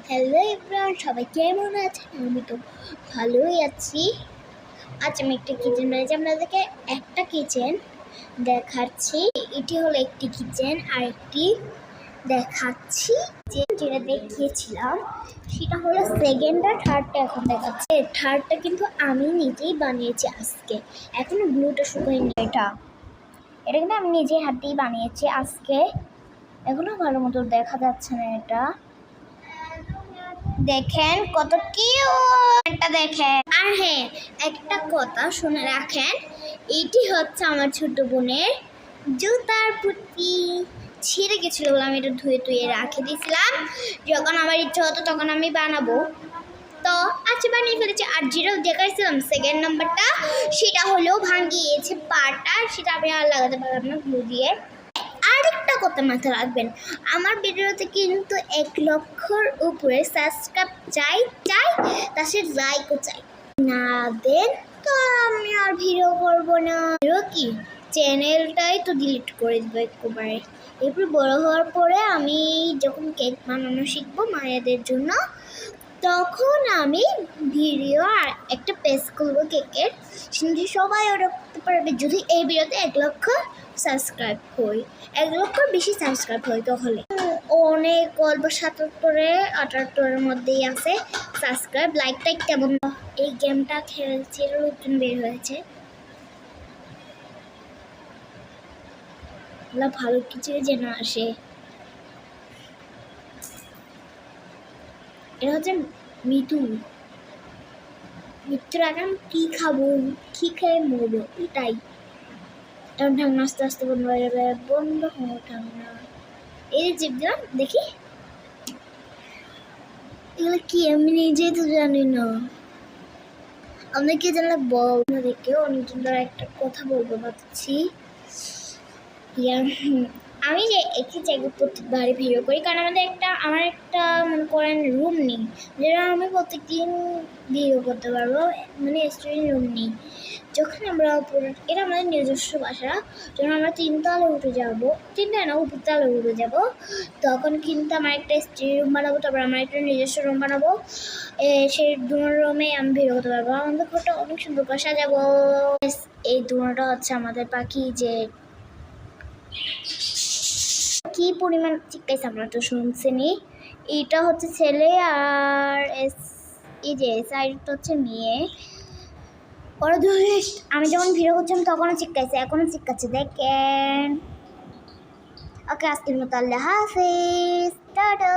Hello everyone, সবাই কেমন আছেন? আমি তো ভালোই আছি। আজ আমি একটা কিচেন বানিয়েছি, আপনাদেরকে একটা কিচেন দেখাচ্ছি। এটি হলো একটি কিচেন, আর একটি দেখাচ্ছি যেটা দেখিয়েছিলাম সেটা হলো সেকেন্ড আর থার্ডটা এখন দেখাচ্ছে। থার্ডটা কিন্তু আমি নিজেই বানিয়েছি আজকে, এখনো গ্লুটা শুকোয়নি। এটা কিন্তু আমি নিজেই হাত দিয়ে বানিয়েছি আজকে, এখনো ভালো মতো দেখা যাচ্ছে না। এটা দেখেন কত কিউট দেখেন। আর হ্যাঁ, একটা কথা শুনে রাখেন, এটি হচ্ছে আমার ছোট বোনের জুতার পুঁতি। ছিঁড়ে গেছিল বলে আমি এটা ধুয়ে রাখে দিয়েছিলাম। যখন আমার ইচ্ছা হতো তখন আমি বানাবো, তো আচ্ছা বানিয়ে ফেলেছি। আর যেটা দেখাইছিলাম সেকেন্ড নাম্বারটা, সেটা হলেও ভাঙিয়েছে পাটা, সেটা আমি আর লাগাতে পারলাম না গ্লু দিয়ে। আরেকটা কথা মাথায় রাখবেন, আমার ভিডিওতে কিন্তু 1 লক্ষর উপরে সাবস্ক্রাইব চাই, তার সাথে লাইকও চাই। না দেন তো আমি আর ভিডিও করবো না। কি চ্যানেলটাই তো ডিলিট করে দেবো একেবারে। এরপর বড় হওয়ার পরে আমি যখন কেক বানানো শিখবো মায়েদের জন্য, তখন আমি ভিডিও আর একটা পেজ করবো কেকের, কিন্তু সবাই ওটা করতে পারবে যদি এই ভিডিওতে 1 লক্ষ সাবস্ক্রাইব হই, 1 লক্ষর বেশি সাবস্ক্রাইব হই। তাহলে অনেক অল্প 77-78-এর মধ্যেই আছে সাবস্ক্রাইব। লাইকটা কেমন? এই গেমটা খেলছি, নতুন বের হয়েছে, ভালো কিছু যেন আসে। এটা হচ্ছে মৃত্যুর আগে আমি কী খাবো, কী খেয়ে মরবো, এটাই। এখন ঢাকনা আস্তে আস্তে বন্ধ হয়ে যাবে, বন্ধ হয়ে ঢাকনা। এই যে জিপ দিলাম, দেখি এগুলো কি, আমি নিজেই তো জানি না। আমি কি জানলে দেখে অনেকজন দ্বারা একটা কথা বলবো ভাবছি। আমি যে একই জায়গায় প্রত্যেকবারই ভিডিও করি, কারণ আমার একটা মনে করেন রুম নেই, যেটা আমি প্রত্যেকদিন ভিডিও করতে পারবো, মানে স্টুডেন্ট রুম নেই। যখন আমরা এটা আমাদের নিজস্ব বাসা, যখন আমরা 3 তলায় উঠে যাবো, 3টায় না, উপরতলায় উঠে যাবো, তখন কিন্তু আমার একটা স্টুডেন্ট রুম বানাবো, তারপর আমার একটা নিজস্ব রুম বানাবো। সেই 2 রুমে আমি ভিডিও করতে পারবো। আমাদের ঘরটা অনেক সুন্দর করে সাজাবো। এই 2টা হচ্ছে আমাদের পাখি, যে কি পরিমাণ চিৎকাইছে আমরা তো শুনছেনি। এটা হচ্ছে ছেলে, আর এই যে সাইডটা হচ্ছে মেয়ে। ওরা ধরে আমি যখন ভিডিও করছিলাম তখনও চিৎকাইছে, এখনো চিৎকাচ্ছে, দেখেন। ওকে, আজকের মতো আল্লাহ হাফেজ, টাটা।